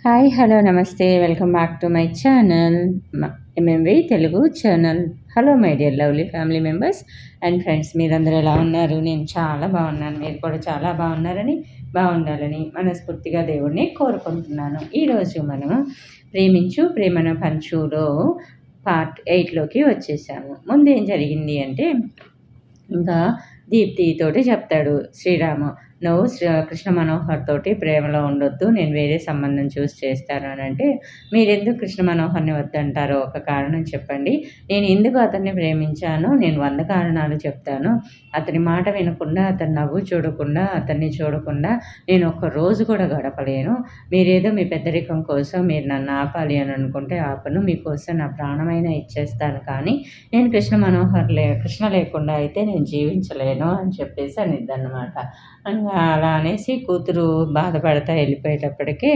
Hi hello నమస్తే welcome back to my channel MMV Telugu channel. Hello my dear lovely family members and friends, మీరందరూ ఎలా ఉన్నారు? నేను చాలా బాగున్నాను. మీరు కూడా చాలా బాగున్నారని, బాగుండాలని మనస్ఫూర్తిగా దేవుడిని కోరుకుంటున్నాను. ఈరోజు మనము ప్రేమించు ప్రేమను పంచులో పార్ట్ 8లోకి వచ్చేసాము. ముందు ఏం జరిగింది అంటే, ఇంకా దీప్తితోటి చెప్తాడు శ్రీరాము, నువ్వు కృష్ణ మనోహర్ తోటి ప్రేమలో ఉండొద్దు, నేను వేరే సంబంధం చూసి చేస్తాను అని అంటే, మీరెందుకు కృష్ణ మనోహర్ని వద్దంటారో ఒక కారణం చెప్పండి. నేను ఎందుకు అతన్ని ప్రేమించానో నేను 100 కారణాలు చెప్తాను. అతని మాట వినకుండా, అతని నవ్వు చూడకుండా, అతన్ని చూడకుండా నేను ఒక్క రోజు కూడా గడపలేను. మీరేదో మీ పెద్దరికం కోసం మీరు నన్ను ఆపాలి అని అనుకుంటే ఆపను. మీకోసం నా ప్రాణమైనా ఇచ్చేస్తాను, కానీ నేను కృష్ణ లేకుండా అయితే నేను జీవించలేను అని చెప్పేసి అనిద్దన్నమాట. అలా అనేసి కూతురు బాధపడతా వెళ్ళిపోయేటప్పటికే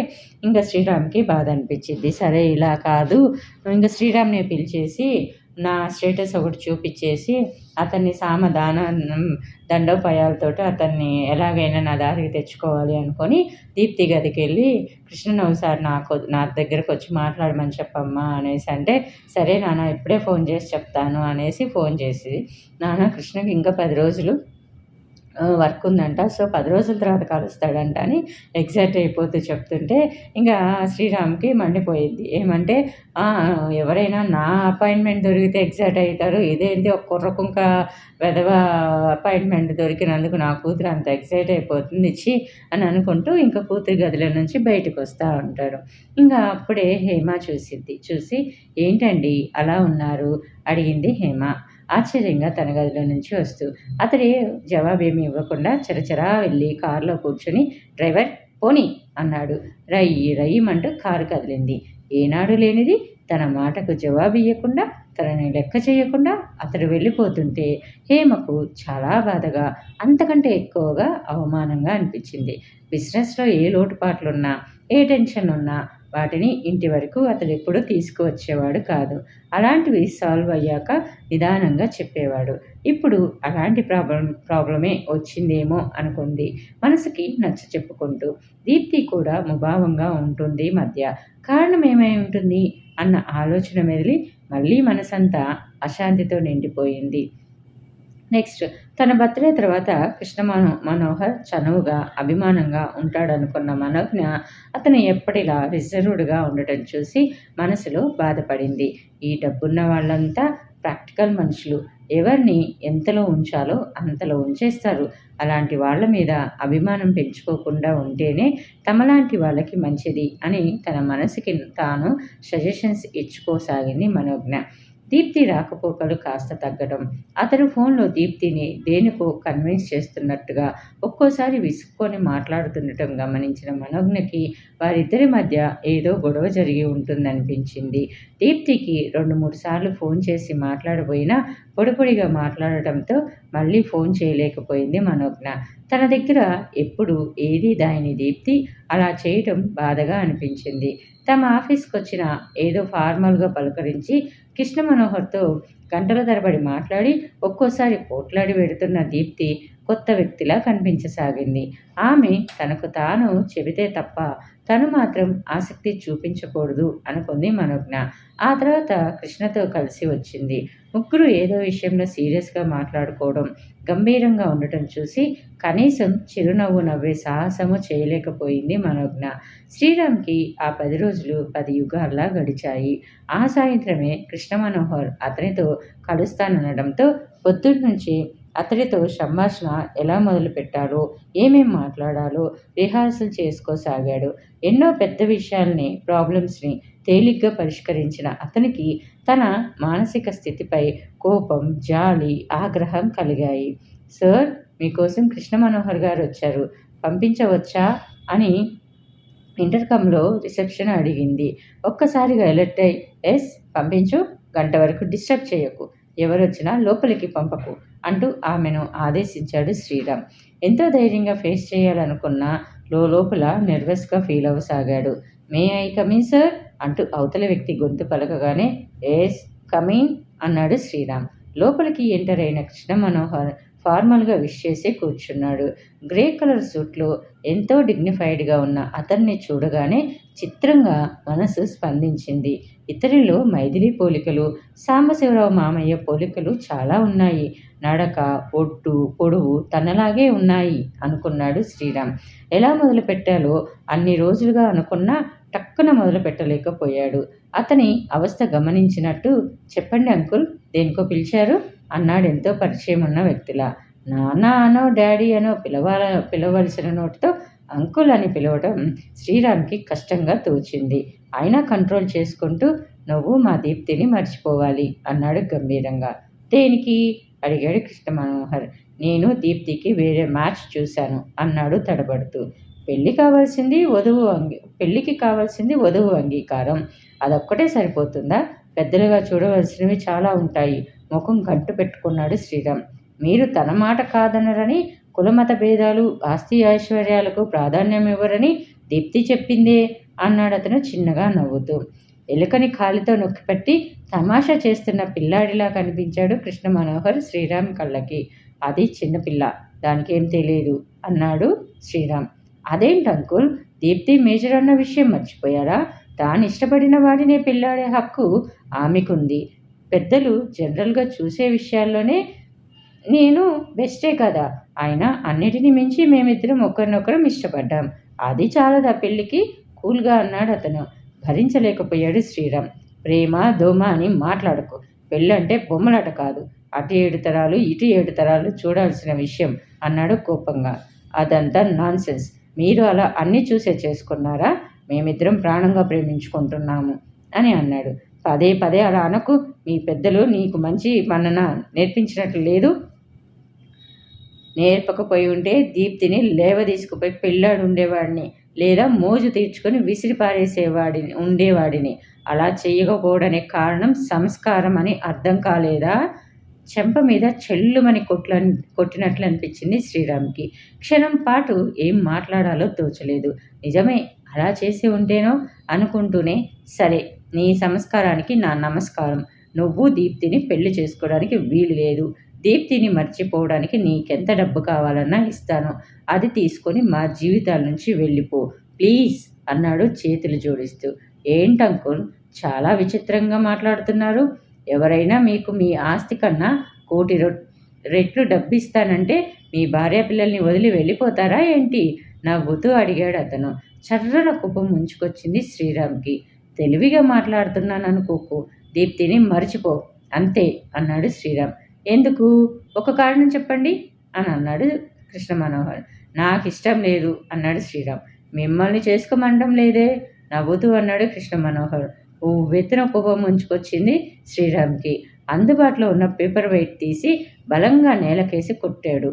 ఇంకా శ్రీరామ్కి బాధ అనిపించింది. సరే ఇలా కాదు, ఇంకా శ్రీరామ్ని పిలిచేసి నా స్టేటస్ ఒకటి చూపించేసి అతన్ని దండోపాయాలతోటి అతన్ని ఎలాగైనా నా దారికి తెచ్చుకోవాలి అనుకొని దీప్తి గదికి వెళ్ళి, కృష్ణను ఒకసారి నా దగ్గరకు వచ్చి మాట్లాడమని చెప్పమ్మా అనేసి అంటే, సరే నాన్న ఇప్పుడే ఫోన్ చేసి చెప్తాను అనేసి ఫోన్ చేసి, నాన్న కృష్ణకి ఇంకా 10 రోజులు వర్క్ ఉందంట, సో 10 రోజుల తర్వాత కలుస్తాడంట అని ఎగ్జైట్ అయిపోతూ చెప్తుంటే, ఇంకా శ్రీరామ్కి మండిపోయింది. ఏమంటే, ఎవరైనా నా అపాయింట్మెంట్ దొరికితే ఎగ్జైట్ అవుతారు, ఇదేంటి ఒక కుర్రకుంక వెధవ అపాయింట్మెంట్ దొరికినందుకు నా కూతురు అంత ఎగ్జైట్ అయిపోతుంది అని అనుకుంటూ ఇంకా కూతురి గదిలో నుంచి బయటకు వస్తూ ఉంటాడు. ఇంకా అప్పుడే హేమ చూసి, ఏంటండి అలా ఉన్నారు అడిగింది హేమ ఆశ్చర్యంగా తన గదిలో నుంచి వస్తూ. అతడే జవాబేమి ఇవ్వకుండా చరచరా వెళ్ళి కారులో కూర్చొని, డ్రైవర్ పోనీ అన్నాడు. రయ్యమంటూ కారు కదిలింది. ఏనాడు లేనిది తన మాటకు జవాబు ఇవ్వకుండా, తనని లెక్క చేయకుండా అతడు వెళ్ళిపోతుంటే హేమకు చాలా బాధగా, అంతకంటే ఎక్కువగా అవమానంగా అనిపించింది. బిజినెస్లో ఏ లోటుపాట్లున్నా, ఏ టెన్షన్ ఉన్నా వాటిని ఇంటి వరకు అతడు ఎప్పుడూ తీసుకువచ్చేవాడు కాదు. అలాంటివి సాల్వ్ అయ్యాక నిదానంగా చెప్పేవాడు. ఇప్పుడు అలాంటి ప్రాబ్లమే వచ్చిందేమో అనుకుంది మనసుకి నచ్చ చెప్పుకుంటూ. దీప్తి కూడా ముభావంగా ఉంటుంది మధ్య. కారణం ఏమై ఉంటుంది అన్న ఆలోచన మెదిలి మళ్ళీ మనసంతా అశాంతితో నిండిపోయింది. నెక్స్ట్, తన బర్త్డే తర్వాత కృష్ణ మనోహర్ చనువుగా, అభిమానంగా ఉంటాడనుకున్న మనోజ్ఞ అతను ఎప్పటిలా రిజర్వ్డ్గా ఉండటం చూసి మనసులో బాధపడింది. ఈ డబ్బున్న వాళ్ళంతా ప్రాక్టికల్ మనుషులు, ఎవరిని ఎంతలో ఉంచాలో అంతలో ఉంచేస్తారు. అలాంటి వాళ్ళ మీద అభిమానం పెంచుకోకుండా ఉంటేనే తమలాంటి వాళ్ళకి మంచిది అని తన మనసుకి తాను సజెషన్స్ ఇచ్చుకోసాగింది మనోజ్ఞ. దీప్తి రాకపోకలు కాస్త తగ్గడం, అతడు ఫోన్లో దీప్తిని దేనికో కన్విన్స్ చేస్తున్నట్టుగా ఒక్కోసారి విసుక్కొని మాట్లాడుతుండటం గమనించిన మనోజ్ఞకి వారిద్దరి మధ్య ఏదో గొడవ జరిగి ఉంటుందనిపించింది. దీప్తికి 2-3 సార్లు ఫోన్ చేసి మాట్లాడబోయినా పొడిపొడిగా మాట్లాడటంతో మళ్ళీ ఫోన్ చేయలేకపోయింది మనోజ్ఞ. తన దగ్గర ఎప్పుడు ఏదీ దాయని దీప్తి అలా చేయటం బాధగా అనిపించింది. తమ ఆఫీస్కి వచ్చిన ఏదో ఫార్మల్గా పలకరించి కృష్ణ మనోహర్తో గంటల తరబడి మాట్లాడి ఒక్కోసారి పోట్లాడి పెడుతున్న దీప్తి కొత్త వ్యక్తిలా కనిపించసాగింది. ఆమె తనకు తాను చెబితే తప్ప తను మాత్రం ఆసక్తి చూపించకూడదు అనుకుంది మనోజ్ఞ. ఆ తర్వాత కృష్ణతో కలిసి వచ్చింది. ముగ్గురు ఏదో విషయంలో సీరియస్గా మాట్లాడుకోవడం, గంభీరంగా ఉండటం చూసి కనీసం చిరునవ్వు నవ్వే సాహసము చేయలేకపోయింది మనోజ్ఞ. శ్రీరామ్కి ఆ 10 రోజులు 10 యుగాల్లా గడిచాయి. ఆ సాయంత్రమే కృష్ణ మనోహర్ అతనితో కలుస్తాననడంతో పొద్దున్నుంచి అతడితో సంభాషణ ఎలా మొదలుపెట్టాలో, ఏమేం మాట్లాడాలో రిహార్సల్ చేసుకోసాగాడు. ఎన్నో పెద్ద విషయాల్ని, ప్రాబ్లమ్స్ని తేలిగ్గా పరిష్కరించిన అతనికి తన మానసిక స్థితిపై కోపం, జాలి, ఆగ్రహం కలిగాయి. సార్, మీకోసం కృష్ణ మనోహర్ గారు వచ్చారు, పంపించవచ్చా అని ఇంటర్కంలో రిసెప్షన్ అడిగింది. ఒక్కసారిగా ఎలర్ట్ అయి, ఎస్ పంపించు, గంట వరకు డిస్టర్బ్ చేయకు, ఎవరొచ్చినా లోపలికి పంపకు అంటూ ఆమెను ఆదేశించాడు శ్రీరామ్. ఎంతో ధైర్యంగా ఫేస్ చేయాలనుకున్నా లోపల నెర్వస్గా ఫీల్ అవ్వసాగాడు. మే ఐ కమిన్ సార్ అంటూ అవతల వ్యక్తి గొంతు పలకగానే, ఎస్ కమిన్ అన్నాడు శ్రీరామ్. లోపలికి ఎంటర్ అయిన కృష్ణ మనోహర్ ఫార్మల్గా విష్ చేసి కూర్చున్నాడు. గ్రే కలర్ సూట్లో ఎంతో డిగ్నిఫైడ్గా ఉన్న అతన్ని చూడగానే చిత్రంగా మనసు స్పందించింది. ఇతనిలో మైథిలి పోలికలు, సాంబశివరావు మామయ్య పోలికలు చాలా ఉన్నాయి. నడక, ఒట్టు, పొడవు తనలాగే ఉన్నాయి అనుకున్నాడు శ్రీరామ్. ఎలా మొదలుపెట్టాలో అన్ని రోజులుగా అనుకున్నా టక్కున మొదలుపెట్టలేకపోయాడు. అతని అవస్థ గమనించినట్టు, చెప్పండి అంకుల్, దేనికో పిలిచారు అన్నాడెంతో పరిచయం ఉన్న వ్యక్తిలా. నాన్న అనో డాడీ అనో పిలవలసిన నోటితో అంకుల్ అని పిలవడం శ్రీరామ్కి కష్టంగా తోచింది. అయినా కంట్రోల్ చేసుకుంటూ, నువ్వు మా దీప్తిని మర్చిపోవాలి అన్నాడు గంభీరంగా. దేనికి అడిగాడు కృష్ణ మనోహర్. నేను దీప్తికి వేరే మ్యాచ్ చూశాను అన్నాడు తడబడుతూ. పెళ్ళికి కావాల్సింది వధువు అంగీకారం. అదొక్కటే సరిపోతుందా? పెద్దలుగా చూడవలసినవి చాలా ఉంటాయి. ముఖం గంటు పెట్టుకున్నాడు శ్రీరామ్. మీరు తన మాట కాదనరని, కులమత భేదాలు, ఆస్తి ఐశ్వర్యాలకు ప్రాధాన్యం ఇవ్వరని దీప్తి చెప్పిందే అన్నాడు అతను చిన్నగా నవ్వుతూ. ఎలుకని కాలితో నొక్కిపెట్టి తమాషా చేస్తున్న పిల్లాడిలా కనిపించాడు కృష్ణ మనోహర్ శ్రీరామ్ కళ్ళకి. అది చిన్నపిల్ల, దానికేం తెలియదు అన్నాడు శ్రీరామ్. అదేంటి అంకుల్, దీప్తి మేజర్ అన్న విషయం మర్చిపోయారా? తాను ఇష్టపడిన వాడినే పెళ్ళాడే హక్కు ఆమెకుంది. పెద్దలు జనరల్గా చూసే విషయాల్లోనే నేను బెస్టే కదా. అయినా అన్నిటిని మించి మేమిద్దరం ఒకరినొకరం ఇష్టపడ్డాం. అది చాలదా పెళ్ళికి? కూల్గా అన్నాడు అతను. భరించలేకపోయాడు శ్రీరామ్. ప్రేమ దోమ అని మాట్లాడకు. పెళ్ళంటే బొమ్మలాట కాదు. అటు 7 తరాలు ఇటు 7 తరాలు చూడాల్సిన విషయం అన్నాడు కోపంగా. అదంతా నాన్సెన్స్. మీరు అలా అన్నీ చూసే చేసుకున్నారా? మేమిద్దరం ప్రాణంగా ప్రేమించుకుంటున్నాము అని అన్నాడు. పదే పదే అలా అనకు. మీ పెద్దలు నీకు మంచి మన్నన నేర్పించినట్లు లేదు. నేర్పకపోయి ఉంటే దీప్తిని లేవదీసుకుపోయి పెళ్ళాడు ఉండేవాడిని, లేదా మోజు తీర్చుకొని విసిరి ఉండేవాడిని. అలా చేయకపోవడానికి కారణం సంస్కారం అని అర్థం కాలేదా? చెంప మీద చెల్లుమని కొట్టినట్లు అనిపించింది శ్రీరామ్కి. క్షణం పాటు ఏం మాట్లాడాలో తోచలేదు. నిజమే, అలా చేసి ఉంటేనో అనుకుంటూనే, సరే, నీ సంస్కారానికి నా నమస్కారం. నువ్వు దీప్తిని పెళ్లి చేసుకోవడానికి వీలు లేదు. దీప్తిని మర్చిపోవడానికి నీకెంత డబ్బు కావాలన్నా ఇస్తాను. అది తీసుకొని మా జీవితాల నుంచి వెళ్ళిపో ప్లీజ్ అన్నాడు చేతులు జోడిస్తూ. ఏంటంకుల్, చాలా విచిత్రంగా మాట్లాడుతున్నారు. ఎవరైనా మీకు మీ ఆస్తి కన్నా 1,00,00,000 రెట్లు డబ్బిస్తానంటే మీ భార్య పిల్లల్ని వదిలి వెళ్ళిపోతారా ఏంటి? నవ్వుతూ అడిగాడు అతను. చర్రన కోపం ముంచుకొచ్చింది శ్రీరామ్కి. తెలివిగా మాట్లాడుతున్నాను అనుకోకు. దీప్తిని మర్చిపో అంతే అన్నాడు శ్రీరామ్. ఎందుకు? ఒక కారణం చెప్పండి అని అన్నాడు కృష్ణ మనోహర్. నాకు ఇష్టం లేదు అన్నాడు శ్రీరామ్. మిమ్మల్ని చేసుకోమంటం లేదే నవ్వుతూ అన్నాడు కృష్ణ మనోహర్. ఉవ్వెత్తున కోపం ముంచుకొచ్చింది శ్రీరామ్కి. అందుబాటులో ఉన్న పేపర్ వెయిట్ తీసి బలంగా నేలకేసి కొట్టాడు.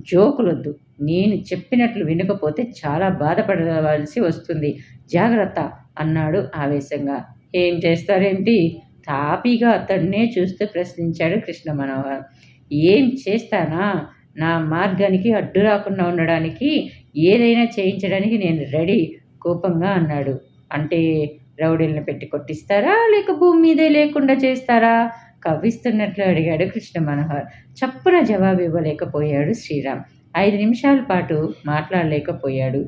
జోకులొద్దు. నేను చెప్పినట్లు వినకపోతే చాలా బాధపడవలసి వస్తుంది. జాగ్రత్త అన్నాడు ఆవేశంగా. ఏం చేస్తారేంటి? తాపీగా అతన్నే చూస్తూ ప్రశ్నించాడు కృష్ణ మనోహర్. ఏం చేస్తానా? నా మార్గానికి అడ్డు రాకుండా ఉండడానికి, ఏదైనా చేయించడానికి నేను రెడీ కోపంగా అన్నాడు. అంటే రౌడీలను పెట్టి కొట్టిస్తారా, లేక భూమి మీదే లేకుండా చేస్తారా? కవ్విస్తున్నట్లు అడిగాడు కృష్ణ మనోహర్. చప్పున జవాబు ఇవ్వలేకపోయాడు శ్రీరామ్. 5 నిమిషాల పాటు మాట్లాడలేకపోయాడు.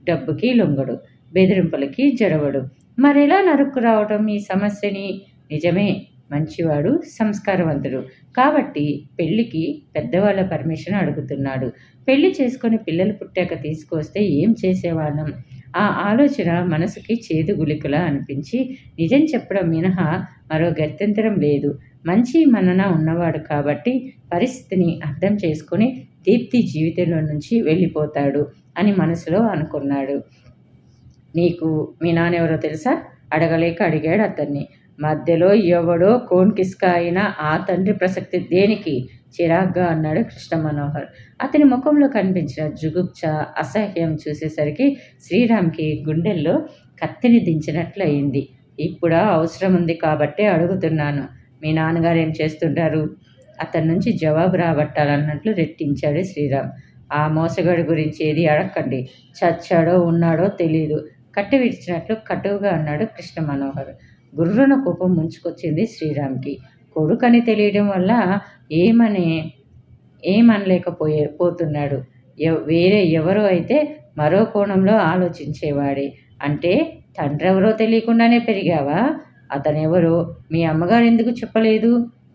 డబ్బుకి లొంగడు, బెదిరింపులకి జడవడు. మరెలా నరుక్కు రావటం ఈ సమస్యని? నిజమే, మంచివాడు, సంస్కారవంతుడు కాబట్టి పెళ్ళికి పెద్దవాళ్ళ పర్మిషన్ అడుగుతున్నాడు. పెళ్లి చేసుకొని పిల్లలు పుట్టాక తీసుకొస్తే ఏం చేసేవాళ్ళం? ఆ ఆలోచన మనసుకి చేదు గుళికలా అనిపించి నిజం చెప్పడం మినహా మరో గత్యంతరం లేదు. మంచి మన్నన ఉన్నవాడు కాబట్టి పరిస్థితిని అర్థం చేసుకొని దీప్తి జీవితంలో నుంచి వెళ్ళిపోతాడు అని మనసులో అనుకున్నాడు. నీకు మీ నాన్నెవరో తెలుసా? అడగలేక అడిగాడు అతన్ని. మధ్యలో ఎవడో కోన్కిస్కా అయినా ఆ తండ్రి ప్రసక్తి దేనికి? చిరాగ్గా అన్నాడు కృష్ణ మనోహర్. అతని ముఖంలో కనిపించిన జుగుప్స, అసహ్యం చూసేసరికి శ్రీరామ్కి గుండెల్లో కత్తిని దించినట్లు అయింది. ఇప్పుడా అవసరం ఉంది కాబట్టే అడుగుతున్నాను. మీ నాన్నగారు ఏం చేస్తుంటారు? అతని నుంచి జవాబు రాబట్టాలన్నట్లు రెట్టించాడు శ్రీరామ్. ఆ మోసగాడి గురించి ఏది అడగండి. చచ్చాడో ఉన్నాడో తెలీదు కట్టి విడిచినట్లు కటువుగా అన్నాడు కృష్ణ మనోహర్. గుర్రున కోపం ముంచుకొచ్చింది శ్రీరామ్కి. కొడుకని తెలియడం వల్ల పోతున్నాడు. వేరే ఎవరో అయితే మరో కోణంలో ఆలోచించేవాడే. అంటే తండ్రి ఎవరో తెలియకుండానే పెరిగావా? అతనెవరో మీ అమ్మగారు ఎందుకు చెప్పలేదు?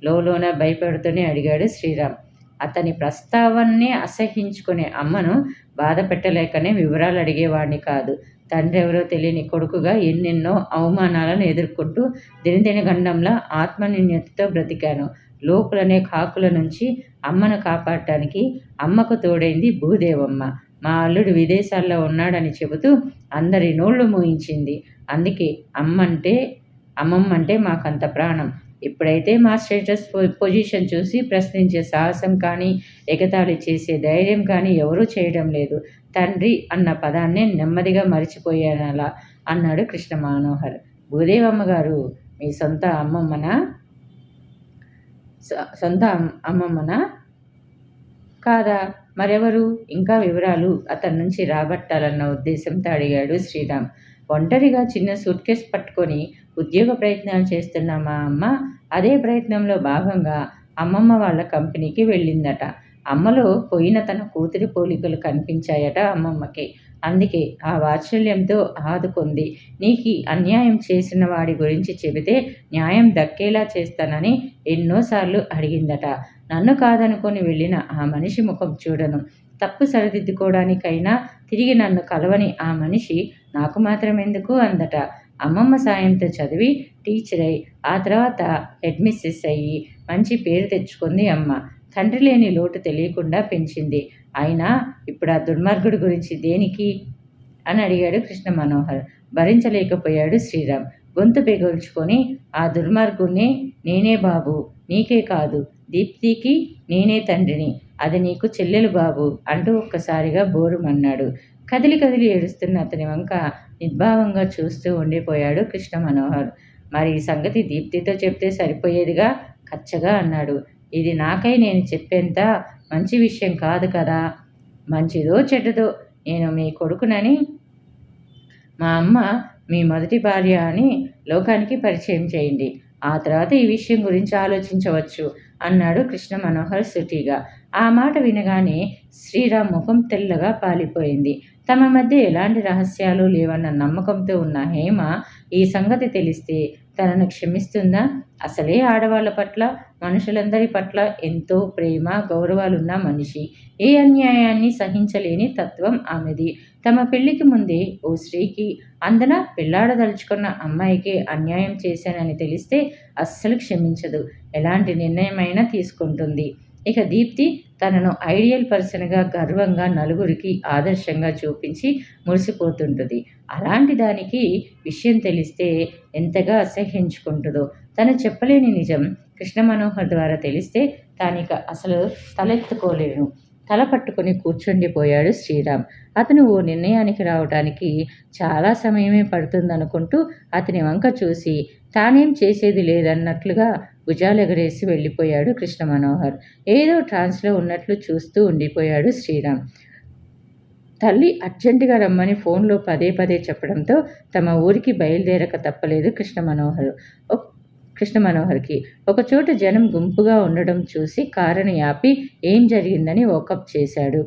లోలోన భయపడుతూనే అడిగాడు శ్రీరామ్. అతని ప్రస్తావననే అసహ్యించుకునే అమ్మను బాధ పెట్టలేకనే వివరాలు అడిగేవాడిని కాదు. తండ్రి ఎవరో తెలియని కొడుకుగా ఎన్నెన్నో అవమానాలను ఎదుర్కొంటూ దినదినగండంలా ఆత్మన్యూనతతో బ్రతికాను. లోకులనే కాకుల నుంచి అమ్మను కాపాడటానికి అమ్మకు తోడైంది భూదేవమ్మ. మా అల్లుడు విదేశాల్లో ఉన్నాడని చెబుతూ అందరి నోళ్లు మూయించింది. అందుకే అమ్మమ్మంటే మాకంత ప్రాణం. ఎప్పుడైతే మా స్టేటస్ పొజిషన్ చూసి ప్రశ్నించే సాహసం కానీ ఎగతాళి చేసే ధైర్యం కానీ ఎవరూ చేయడం లేదు. తండ్రి అన్న పదాన్నే నెమ్మదిగా మరిచిపోయానలా అన్నాడు కృష్ణ మనోహర్. భూదేవమ్మ గారు మీ సొంత అమ్మమ్మనా? కాదా? మరెవరు? ఇంకా వివరాలు అతని నుంచి రాబట్టాలన్న ఉద్దేశంతో అడిగాడు శ్రీరామ్. ఒంటరిగా చిన్న సూట్ కేస్ పట్టుకొని ఉద్యోగ ప్రయత్నాలు చేస్తున్న మా అమ్మ అదే ప్రయత్నంలో భాగంగా అమ్మమ్మ వాళ్ళ కంపెనీకి వెళ్ళిందట. అమ్మలో పోయిన తన కూతురి పోలికలు కనిపించాయట అమ్మమ్మకి. అందుకే ఆ వాత్సల్యంతో ఆదుకుంది. నీకు అన్యాయం చేసిన వాడి గురించి చెబితే న్యాయం దక్కేలా చేస్తానని ఎన్నోసార్లు అడిగిందట. నన్ను కాదనుకొని వెళ్ళిన ఆ మనిషి ముఖం చూడను. తప్పు సరిదిద్దుకోవడానికైనా తిరిగి నన్ను కలవని ఆ మనిషి నాకు మాత్రం ఎందుకు అందట. అమ్మమ్మ సాయంతో చదివి టీచర్ అయి ఆ తర్వాత హెడ్ మిస్సెస్ అయ్యి మంచి పేరు తెచ్చుకుంది అమ్మ. తండ్రి లేని లోటు తెలియకుండా పెంచింది. అయినా ఇప్పుడు ఆ దుర్మార్గుడి గురించి దేనికి అని అడిగాడు కృష్ణ మనోహర్. భరించలేకపోయాడు శ్రీరామ్. గొంతు పెగల్చుకొని ఆ దుర్మార్గుణ్ణి నేనే బాబు, నీకే కాదు దీప్తికి నేనే తండ్రిని, అది నీకు చెల్లెలు బాబు అంటూ ఒక్కసారిగా బోరుమన్నాడు. కదిలి కదిలి ఏడుస్తున్న అతని వంక నిర్భావంగా చూస్తూ ఉండిపోయాడు కృష్ణ మనోహర్. మరి ఈ సంగతి దీప్తితో చెప్తే సరిపోయేదిగా కచ్చగా అన్నాడు. ఇది నాకై నేను చెప్పేంత మంచి విషయం కాదు కదా. మంచిదో చెడ్డదో నేను మీ కొడుకునని మా అమ్మ మీ మొదటి భార్య అని లోకానికి పరిచయం చేయండి. ఆ తర్వాత ఈ విషయం గురించి ఆలోచించవచ్చు అన్నాడు కృష్ణ మనోహర్ సూటిగా. ఆ మాట వినగానే శ్రీరామ్ ముఖం తెల్లగా పాలిపోయింది. తమ మధ్య ఎలాంటి రహస్యాలు లేవన్న నమ్మకంతో ఉన్న హేమ ఈ సంగతి తెలిస్తే తనను క్షమిస్తుందా? అసలే ఆడవాళ్ళ పట్ల మనుషులందరి పట్ల ఎంతో ప్రేమ గౌరవాలున్న మనిషి. ఏ అన్యాయాన్ని సహించలేని తత్వం ఆమెది. తమ పెళ్లికి ముందే ఓ స్త్రీకి అందన పెళ్లాడదలుచుకున్న అమ్మాయికి అన్యాయం చేశానని తెలిస్తే అస్సలు క్షమించదు. ఎలాంటి నిర్ణయమైనా తీసుకుంటుంది. ఇక దీప్తి తనను ఐడియల్ పర్సన్గా గర్వంగా నలుగురికి ఆదర్శంగా చూపించి మురిసిపోతుంటుంది. అలాంటి దానికి విషయం తెలిస్తే ఎంతగా అసహ్యించుకుంటుందో. తను చెప్పలేని నిజం కృష్ణ మనోహర్ ద్వారా తెలిస్తే తానిక అసలు తలెత్తుకోలేను. తల పట్టుకుని కూర్చుండిపోయాడు శ్రీరామ్. అతను ఓ నిర్ణయానికి రావడానికి చాలా సమయమే పడుతుందనుకుంటూ అతని వంక చూసి తానేం చేసేది లేదన్నట్లుగా భుజాలెగరేసి వెళ్ళిపోయాడు కృష్ణ మనోహర్. ఏదో ట్రాన్స్లో ఉన్నట్లు చూస్తూ ఉండిపోయాడు శ్రీరామ్. తల్లి అర్జెంటుగా రమ్మని ఫోన్లో పదే పదే చెప్పడంతో తమ ఊరికి బయలుదేరక తప్పలేదు కృష్ణ మనోహర్కి. ఒకచోట జనం గుంపుగా ఉండడం చూసి కారుని ఆపి ఏం జరిగిందని వాకప్ చేశాడు.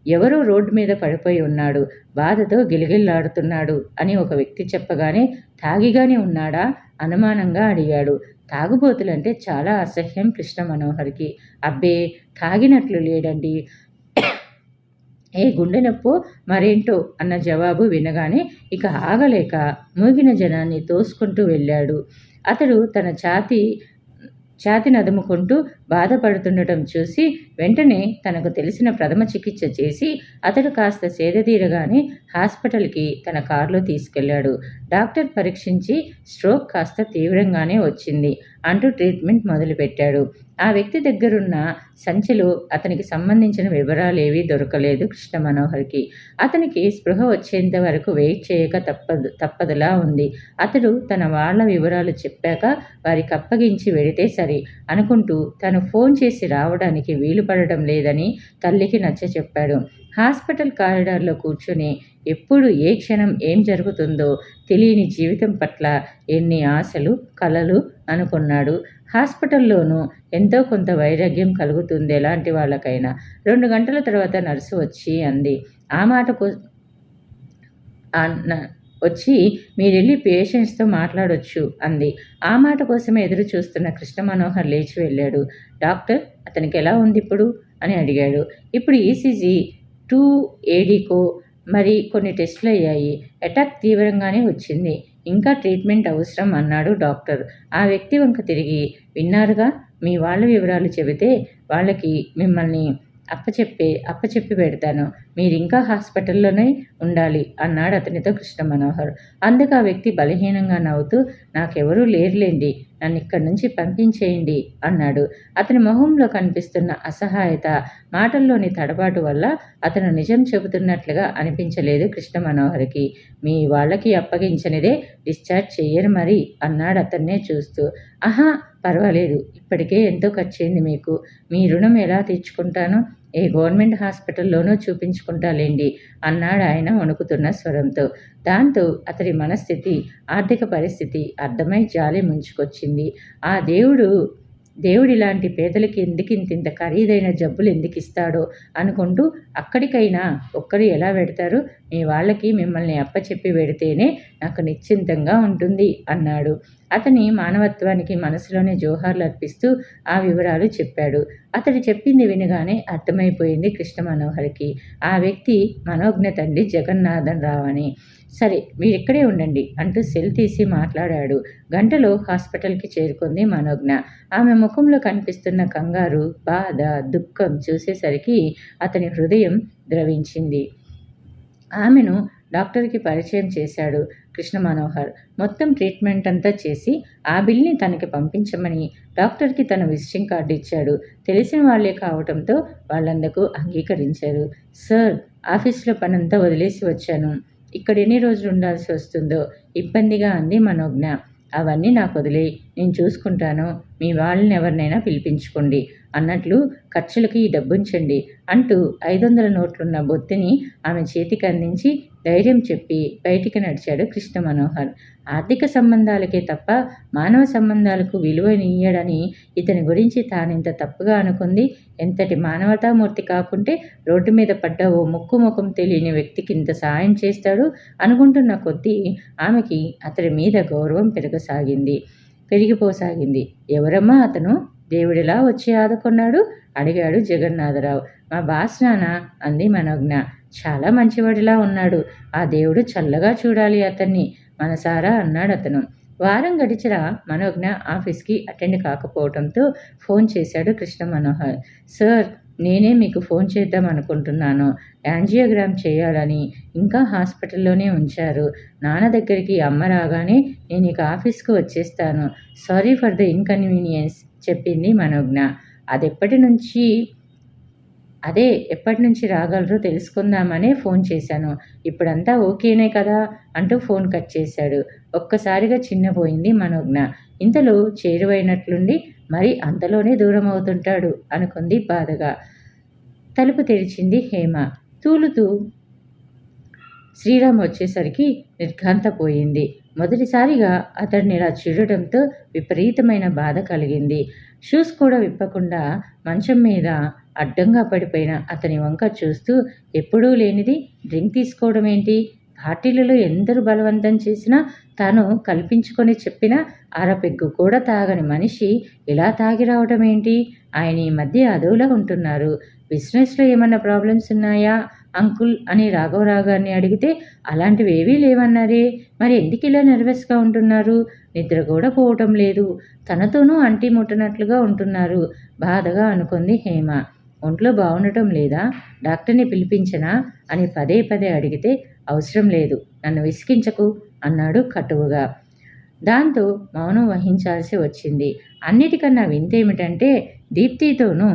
ఎవరో రోడ్డు మీద పడిపోయి ఉన్నాడు, బాధతో గిలగిల్లాడుతున్నాడు అని ఒక వ్యక్తి చెప్పగానే తాగిగానే ఉన్నాడా అనుమానంగా అడిగాడు. తాగుబోతులంటే చాలా అసహ్యం కృష్ణ మనోహర్కి. అబ్బే తాగినట్లు లేడండి, ఏ గుండె నొప్పో మరేంటో అన్న జవాబు వినగానే ఇక ఆగలేక మూగిన జనాన్ని తోసుకుంటూ వెళ్ళాడు. అతడు తన ఛాతి నదుముకుంటూ బాధపడుతుండటం చూసి వెంటనే తనకు తెలిసిన ప్రథమ చికిత్స చేసి అతడు కాస్త సేదతీరగానే హాస్పిటల్కి తన కారులో తీసుకెళ్లాడు. డాక్టర్ పరీక్షించి స్ట్రోక్ కాస్త తీవ్రంగానే వచ్చింది అంటూ ట్రీట్మెంట్ మొదలుపెట్టాడు. ఆ వ్యక్తి దగ్గరున్న సంచిలో అతనికి సంబంధించిన వివరాలేవీ దొరకలేదు కృష్ణ మనోహర్కి. అతనికి స్పృహ వచ్చేంత వరకు వెయిట్ చేయక తప్పదులా ఉంది. అతడు తన వాళ్ళ వివరాలు చెప్పాక వారికి అప్పగించి వెడితే సరి అనుకుంటూ తను ఫోన్ చేసి రావడానికి వీలు పడడం లేదని తల్లికి నచ్చచెప్పాడు. హాస్పిటల్ కారిడార్లో కూర్చుని ఎప్పుడు ఏ క్షణం ఏం జరుగుతుందో తెలియని జీవితం పట్ల ఎన్ని ఆశలు కలలు అనుకున్నాడు. హాస్పిటల్లోనూ ఎంతో కొంత వైరాగ్యం కలుగుతుంది ఎలాంటి వాళ్ళకైనా. 2 గంటల తర్వాత నర్సు వచ్చి అంది. వచ్చి మీరెళ్ళి పేషెంట్స్తో మాట్లాడొచ్చు అంది. ఆ మాట కోసమే ఎదురు చూస్తున్న కృష్ణ మనోహర్ లేచి వెళ్ళాడు. డాక్టర్, అతనికి ఎలా ఉంది ఇప్పుడు అని అడిగాడు. ఇప్పుడు ఈసీజీ 2ADకో మరి కొన్ని టెస్టులు అయ్యాయి. అటాక్ తీవ్రంగానే వచ్చింది. ఇంకా ట్రీట్మెంట్ అవసరం అన్నాడు డాక్టర్. ఆ వ్యక్తి వంక తిరిగి, విన్నారుగా, మీ వాళ్ళ వివరాలు చెబితే వాళ్ళకి మిమ్మల్ని అప్పచెప్పి పెడతాను. మీరింకా హాస్పిటల్లోనే ఉండాలి అన్నాడు అతనితో కృష్ణ మనోహర్. అందుకు ఆ వ్యక్తి బలహీనంగా నవ్వుతూ, నాకెవరూ లేరులేండి, నన్ను ఇక్కడి నుంచి పంపించేయండి అన్నాడు. అతని మొహంలో కనిపిస్తున్న అసహాయత, మాటల్లోని తడబాటు వల్ల అతను నిజం చెబుతున్నట్లుగా అనిపించలేదు కృష్ణ మనోహర్కి. మీ వాళ్ళకి అప్పగించనిదే డిశ్చార్జ్ చెయ్యరు మరి అన్నాడు అతన్నే చూస్తూ. ఆహా, పర్వాలేదు, ఇప్పటికే ఎంతో ఖర్చయింది మీకు. మీ రుణం ఎలా తీర్చుకుంటాను? ఏ గవర్నమెంట్ హాస్పిటల్లోనూ చూపించుకుంటాలేండి అన్నాడు ఆయన వణుకుతున్న స్వరంతో. దాంతో అతడి మనస్థితి, ఆర్థిక పరిస్థితి అర్థమై జాలి ముంచుకొచ్చింది. ఆ దేవుడిలాంటి పేదలకి ఎందుకింత ఖరీదైన జబ్బులు ఎందుకిస్తాడో అనుకుంటూ, అక్కడికైనా ఒక్కరు ఎలా పెడతారు? మీ వాళ్ళకి మిమ్మల్ని అప్పచెప్పి పెడితేనే నాకు నిశ్చింతంగా ఉంటుంది అన్నాడు. అతని మానవత్వానికి మనసులోనే జోహార్లు అర్పిస్తూ ఆ వివరాలు చెప్పాడు. అతడు చెప్పింది వినగానే అర్థమైపోయింది కృష్ణ మనోహర్కి. ఆ వ్యక్తి మనోజ్ఞ తండ్రి జగన్నాథన్ రావు అని. సరే, మీరిక్కడే ఉండండి అంటూ సెల్ తీసి మాట్లాడాడు. గంటలో హాస్పిటల్కి చేరుకుంది మనోజ్ఞ. ఆమె ముఖంలో కనిపిస్తున్న కంగారు, బాధ, దుఃఖం చూసేసరికి అతని హృదయం ద్రవించింది. ఆమెను డాక్టర్కి పరిచయం చేశాడు కృష్ణ మనోహర్. మొత్తం ట్రీట్మెంట్ అంతా చేసి ఆ బిల్ని తనకి పంపించమని డాక్టర్కి తన విజిటింగ్ కార్డు ఇచ్చాడు. తెలిసిన వాళ్లే కావటంతో వాళ్ళందుకు అంగీకరించారు. సార్, ఆఫీసులో పనంతా వదిలేసి వచ్చాను. ఇక్కడ ఎన్ని రోజులు ఉండాల్సి వస్తుందో ఇబ్బందిగా అంది మనోజ్ఞ. అవన్నీ నాకు వదిలేయి, నేను చూసుకుంటాను. మీ వాళ్ళని ఎవరినైనా పిలిపించుకోండి అన్నట్లు ఖర్చులకి ఈ డబ్బుంచండి అంటూ 500 నోట్లున్న బొత్తిని ఆమె చేతికి అందించి ధైర్యం చెప్పి బయటికి నడిచాడు కృష్ణ మనోహర్. ఆర్థిక సంబంధాలకే తప్ప మానవ సంబంధాలకు విలువనియ్యడని ఇతని గురించి తానింత తప్పుగా అనుకుంది. ఎంతటి మానవతామూర్తి కాకుంటే రోడ్డు మీద పడ్డ ఓ ముఖం తెలియని వ్యక్తికి ఇంత సాయం చేస్తాడు అనుకుంటున్న కొద్దీ ఆమెకి అతడి మీద గౌరవం పెరిగిపోసాగింది. ఎవరమ్మా అతను? దేవుడిలా వచ్చి ఆదుకున్నాడు అడిగాడు జగన్నాథరావు. మా బాస్ నాన్న అంది మనోజ్ఞ. చాలా మంచివాడిలా ఉన్నాడు. ఆ దేవుడు చల్లగా చూడాలి అతన్ని మనసారా అన్నాడు అతను. వారం గడిచినా మనోజ్ఞ ఆఫీస్కి అటెండ్ కాకపోవడంతో ఫోన్ చేశాడు కృష్ణ మనోహర్. సార్, నేనే మీకు ఫోన్ చేద్దాం అనుకుంటున్నాను. యాంజియోగ్రామ్ చేయాలని ఇంకా హాస్పిటల్లోనే ఉంచారు. నాన్న దగ్గరికి అమ్మ రాగానే నేను ఇక ఆఫీస్కు వచ్చేస్తాను. సారీ ఫర్ ద ఇన్కన్వీనియన్స్ చెప్పింది మనోజ్ఞ. ఎప్పటి నుంచి రాగలరో తెలుసుకుందామనే ఫోన్ చేశాను. ఇప్పుడంతా ఓకేనే కదా అంటూ ఫోన్ కట్ చేశాడు. ఒక్కసారిగా చిన్నపోయింది మనోజ్ఞ. ఇంతలో చేరువైనట్లుండి మరి అంతలోనే దూరం అవుతుంటాడు అనుకుంది బాధగా. తలుపు తెరిచింది హేమ. తూలుతూ శ్రీరామ్ వచ్చేసరికి నిర్ఘాంతపోయింది. మొదటిసారిగా అతడిని ఇలా చూడటంతో విపరీతమైన బాధ కలిగింది. షూస్ కూడా విప్పకుండా మంచం మీద అడ్డంగా పడిపోయిన అతని వంక చూస్తూ, ఎప్పుడూ లేనిది డ్రింక్ తీసుకోవడం ఏంటి? పార్టీలలో ఎందరు బలవంతం చేసినా తాను కల్పించుకొని చెప్పినా అరపెగ్గు కూడా తాగని మనిషి ఇలా తాగి రావడం ఏంటి? ఆయన ఈ మధ్య అదోలా ఉంటున్నారు. బిజినెస్లో ఏమన్నా ప్రాబ్లమ్స్ ఉన్నాయా అంకుల్ అని రాఘవరావు గారిని అడిగితే అలాంటివి ఏవీ లేవన్నారే. మరి ఎందుకు ఇలా నర్వస్గా ఉంటున్నారు? నిద్ర కూడా పోవటం లేదు. తనతోనూ అంటి ముట్టనట్లుగా ఉంటున్నారు బాధగా అనుకుంది హేమ. ఒంట్లో బాగుండటం లేదా? డాక్టర్ని పిలిపించనా అని పదే అడిగితే అవసరం లేదు, నన్ను విసిగించకు అన్నాడు కటువుగా. దాంతో మౌనం వహించాల్సి వచ్చింది. అన్నిటికన్నా వింతేమిటంటే దీప్తితోనూ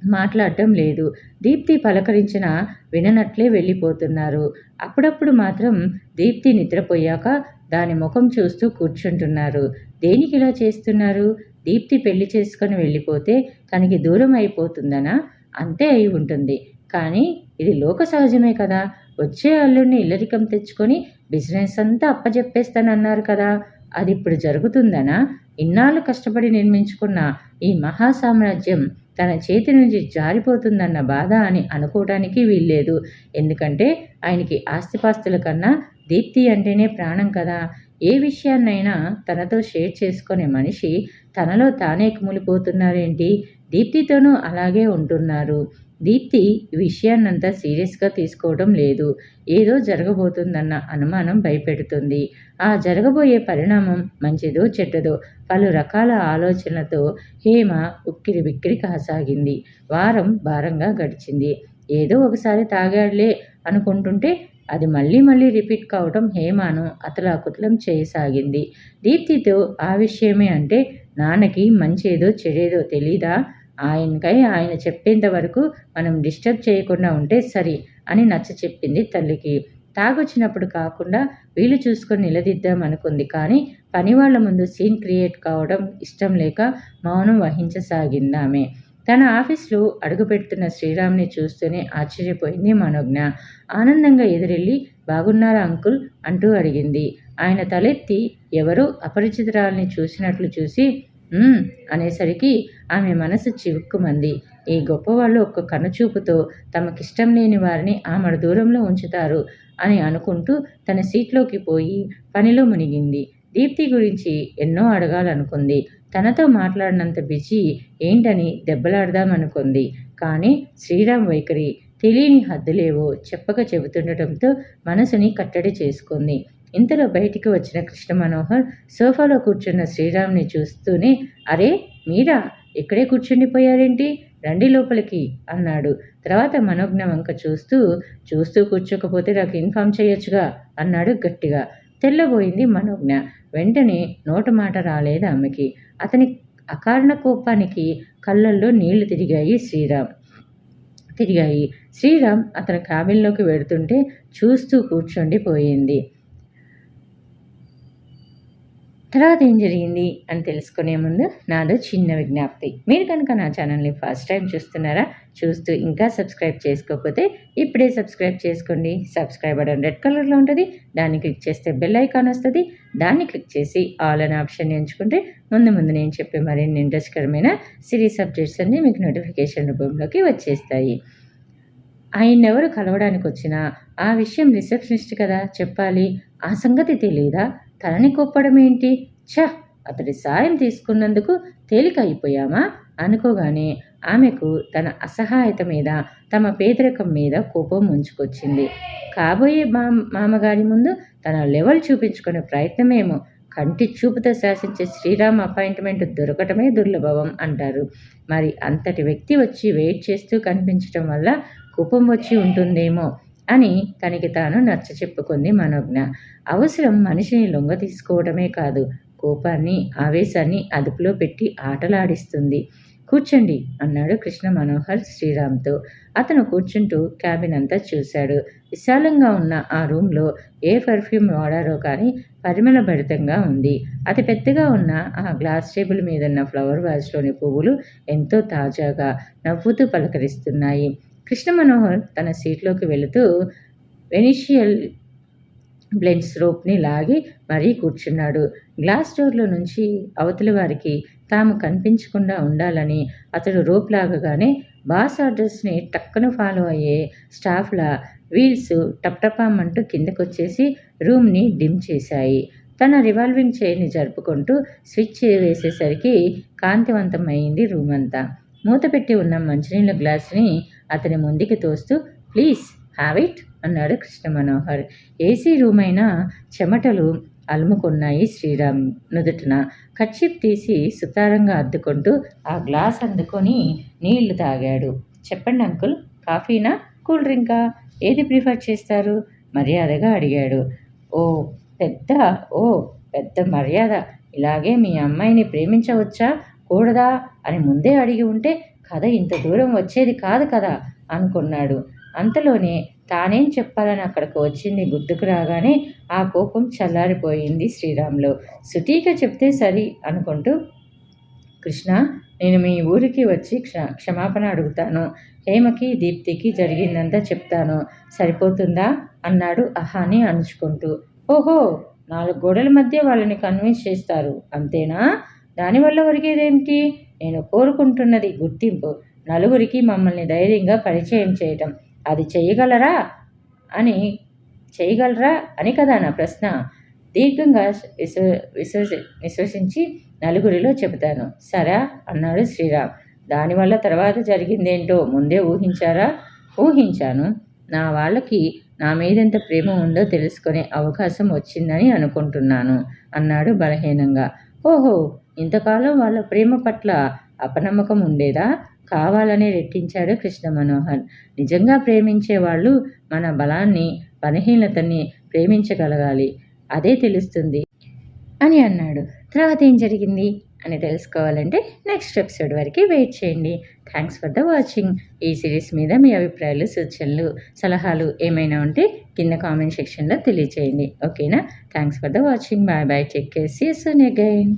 మాట్లాడటం లేదు. దీప్తి పలకరించిన విననట్లే వెళ్ళిపోతున్నారు. అప్పుడప్పుడు మాత్రం దీప్తి నిద్రపోయాక దాని ముఖం చూస్తూ కూర్చుంటున్నారు. దేనికి ఇలా చేస్తున్నారు? దీప్తి పెళ్లి చేసుకొని వెళ్ళిపోతే తనకి దూరం అయిపోతుందనా? అంతే అయి ఉంటుంది. కానీ ఇది లోక సహజమే కదా. వచ్చే అల్లుడిని ఇల్లరికం తెచ్చుకొని బిజినెస్ అంతా అప్పజెప్పేస్తానన్నారు కదా, అది ఇప్పుడు జరుగుతుందనా? ఇన్నాళ్ళు కష్టపడి నిర్మించుకున్న ఈ మహాసామ్రాజ్యం తన చేతి నుంచి జారిపోతుందన్న బాధ అని అనుకోవడానికి వీల్లేదు. ఎందుకంటే ఆయనకి ఆస్తిపాస్తుల కన్నా దీప్తి అంటేనే ప్రాణం కదా. ఏ విషయాన్నైనా తనతో షేర్ చేసుకునే మనిషి తనలో తానే కుమిలిపోతున్నారేంటి? దీప్తితోనూ అలాగే ఉంటున్నారు. దీప్తి ఈ విషయాన్నంతా సీరియస్గా తీసుకోవడం లేదు. ఏదో జరగబోతుందన్న అనుమానం భయపెడుతుంది. ఆ జరగబోయే పరిణామం మంచిదో చెడ్డదో పలు రకాల ఆలోచనలతో హేమ ఉక్కిరిబిక్కిరి కాసాగింది. వారం భారంగా గడిచింది. ఏదో ఒకసారి తాగాడులే అనుకుంటుంటే అది మళ్ళీ మళ్ళీ రిపీట్ కావటం హేమను అతలాకుతలం చేయసాగింది. దీప్తితో ఆ విషయమే అంటే నాన్నకి మంచేదో చెడేదో తెలీదా? ఆయనకై ఆయన చెప్పేంత వరకు మనం డిస్టర్బ్ చేయకుండా ఉంటే సరి అని నచ్చ చెప్పింది తల్లికి. తాగొచ్చినప్పుడు కాకుండా వీలు చూసుకొని నిలదీద్దాం అనుకుంది. కానీ పనివాళ్ల ముందు సీన్ క్రియేట్ కావడం ఇష్టం లేక మౌనం వహించసాగిందామె. తన ఆఫీస్లో అడుగుపెడుతున్న శ్రీరామ్ని చూస్తూనే ఆశ్చర్యపోయింది మనోజ్ఞ. ఆనందంగా ఎదురెళ్ళి బాగున్నారా అంకుల్ అంటూ అడిగింది. ఆయన తలెత్తి ఎవరో అపరిచితురాల్ని చూసినట్లు చూసి అనేసరికి ఆమె మనసు చివుక్కుమంది. ఈ గొప్పవాళ్ళు ఒక్క కనుచూపుతో తమకిష్టం లేని వారిని ఆమె దూరంలో ఉంచుతారు అని అనుకుంటూ తన సీట్లోకి పోయి పనిలో మునిగింది. దీప్తి గురించి ఎన్నో అడగాలనుకుంది. తనతో మాట్లాడినంత బిజీ ఏంటని దెబ్బలాడదామనుకుంది. కానీ శ్రీరామ్ వైఖరి తెలియని హద్దులేవో చెప్పక చెబుతుండటంతో మనసుని కట్టడి చేసుకుంది. ఇంతలో బయటికి వచ్చిన కృష్ణ మనోహర్ సోఫాలో కూర్చున్న శ్రీరామ్ని చూస్తూనే అరే మీరా ఇక్కడే కూర్చుండిపోయారేంటి? రండి లోపలికి అన్నాడు. తర్వాత మనోజ్ఞ వంక చూస్తూ కూర్చోకపోతే నాకు ఇన్ఫామ్ చేయొచ్చుగా అన్నాడు గట్టిగా. తెల్లబోయింది మనోజ్ఞ. వెంటనే నోట మాట రాలేదు ఆమెకి. అతని అకారణ కోపానికి కళ్ళల్లో నీళ్లు తిరిగాయి. శ్రీరామ్ అతని క్యాబిన్లోకి వెడుతుంటే చూస్తూ కూర్చొండిపోయింది. తర్వాత ఏం జరిగింది అని తెలుసుకునే ముందు నాదో చిన్న విజ్ఞప్తి. మీరు కనుక నా ఛానల్ని ఫస్ట్ టైం చూస్తున్నారా? చూస్తూ ఇంకా సబ్స్క్రైబ్ చేసుకోకపోతే ఇప్పుడే సబ్స్క్రైబ్ చేసుకోండి. సబ్స్క్రైబ్ బటన్ రెడ్ కలర్లో ఉంటుంది. దాన్ని క్లిక్ చేస్తే బెల్ ఐకాన్ వస్తుంది. దాన్ని క్లిక్ చేసి ఆల్ అనే ఆప్షన్ ఎంచుకుంటే ముందు నేను చెప్పే మరిన్ని ఇంట్రెస్ట్కరమైన సిరీస్ అప్డేట్స్ అన్నీ మీకు నోటిఫికేషన్ రూపంలోకి వచ్చేస్తాయి. ఆయన్నెవరు కలవడానికి వచ్చినా ఆ విషయం రిసెప్షనిస్ట్ కదా చెప్పాలి. ఆ సంగతి తెలీదా? తనని కొప్పడమేంటి? అతడి సాయం తీసుకున్నందుకు తేలిక అయిపోయామా అనుకోగానే ఆమెకు తన అసహాయత మీద తమ పేదరికం మీద కోపం ముంచుకొచ్చింది. కాబోయే మామగారి ముందు తన లెవెల్ చూపించుకునే ప్రయత్నమేమో. కంటి చూపుతో శాసించే శ్రీరామ్ అపాయింట్మెంట్ దొరకటమే దుర్లభం అంటారు. మరి అంతటి వ్యక్తి వచ్చి వెయిట్ చేస్తూ కనిపించటం వల్ల కోపం వచ్చి ఉంటుందేమో అని తనకి తాను నచ్చ చెప్పుకుంది మనోజ్ఞ. అవసరం మనిషిని లొంగ తీసుకోవడమే కాదు, కోపాన్ని ఆవేశాన్ని అదుపులో పెట్టి ఆటలాడిస్తుంది. కూర్చోండి అన్నాడు కృష్ణ మనోహర్ శ్రీరామ్తో. అతను కూర్చుంటూ క్యాబిన్ అంతా చూశాడు. విశాలంగా ఉన్న ఆ రూమ్లో ఏ పర్ఫ్యూమ్ వాడారో కానీ పరిమళభరితంగా ఉంది. అతి పెద్దగా ఉన్న ఆ గ్లాస్ టేబుల్ మీదున్న ఫ్లవర్ వాజ్లోని పువ్వులు ఎంతో తాజాగా నవ్వుతూ పలకరిస్తున్నాయి. కృష్ణ మనోహర్ తన సీట్లోకి వెళుతూ వెనిషియల్ బ్లెండ్స్ రోప్ని లాగి మరీ కూర్చున్నాడు. గ్లాస్ డోర్లో నుంచి అవతలి వారికి తాము కనిపించకుండా ఉండాలని అతడు రోప్ లాగగానే బాస్ ఆర్డర్స్ని టక్కున ఫాలో అయ్యే స్టాఫ్ల వీల్స్ టప్టపామంటూ కిందకొచ్చేసి రూమ్ని డిమ్ చేశాయి. తన రివాల్వింగ్ చైర్ని జరుపుకుంటూ స్విచ్ వేసేసరికి కాంతివంతమైంది రూమ్ అంతా. మూతపెట్టి ఉన్న మంచినీళ్ళ గ్లాసుని అతని ముందుకి తోస్తూ ప్లీజ్ హ్యావ్ ఇట్ అన్నాడు కృష్ణ మనోహర్. ఏసీ రూమ్ అయినా చెమటలు అలుముకున్నాయి శ్రీరామ్ నుదుటిన. కర్చీఫ్ తీసి సుతారంగా అద్దుకుంటూ ఆ గ్లాస్ అందుకొని నీళ్లు తాగాడు. చెప్పండి అంకుల్, కాఫీనా కూల్ డ్రింకా ఏది ప్రిఫర్ చేస్తారు మర్యాదగా అడిగాడు. ఓ పెద్ద మర్యాద. ఇలాగే మీ అమ్మాయిని ప్రేమించవచ్చా కూడదా అని ముందే అడిగి ఉంటే కథ ఇంత దూరం వచ్చేది కాదు కదా అనుకున్నాడు. అంతలోనే తానేం చెప్పాలని అక్కడికి వచ్చింది గుర్తుకు రాగానే ఆ కోపం చల్లారిపోయింది శ్రీరామ్లో. సుటీగా చెప్తే సరి అనుకుంటూ కృష్ణ, నేను మీ ఊరికి వచ్చి క్షమాపణ అడుగుతాను. హేమకి దీప్తికి జరిగిందంతా చెప్తాను, సరిపోతుందా అన్నాడు అహాని అణుచుకుంటూ. ఓహో, 4 గోడల మధ్య వాళ్ళని కన్విన్స్ చేస్తారు అంతేనా? దానివల్ల ఒరిగేదేమిటి? నేను కోరుకుంటున్నది గుర్తింపు, నలుగురికి మమ్మల్ని ధైర్యంగా పరిచయం చేయటం. అది చెయ్యగలరా అని చేయగలరా అని కదా నా ప్రశ్న. దీర్ఘంగా విశ్వసించి నలుగురిలో చెబుతాను సరా అన్నాడు శ్రీరామ్. దానివల్ల తర్వాత జరిగిందేంటో ముందే ఊహించారా? ఊహించాను. నా వాళ్ళకి నా మీదెంత ప్రేమ ఉందో తెలుసుకునే అవకాశం వచ్చిందని అనుకుంటున్నాను అన్నాడు బలహీనంగా. ఓహో, ఇంతకాలం వాళ్ళ ప్రేమ పట్ల అపనమ్మకం ఉండేదా? కావాలని రెట్టించాడు కృష్ణ మనోహర్. నిజంగా ప్రేమించే వాళ్ళు మన బలాన్ని, బలహీనతని ప్రేమించగలగాలి, అదే తెలుస్తుంది అని అన్నాడు. తర్వాత ఏం జరిగింది అని తెలుసుకోవాలంటే నెక్స్ట్ ఎపిసోడ్ వరకు వెయిట్ చేయండి. Thanks for the watching. ఈ సిరీస్ మీద మీ అభిప్రాయాలు, సూచనలు, సలహాలు ఏమైనా ఉంటే కింద కామెంట్ సెక్షన్లో తెలియచేయండి. ఓకేనా? Thanks for the watching. Bye bye. Take care. See you soon again.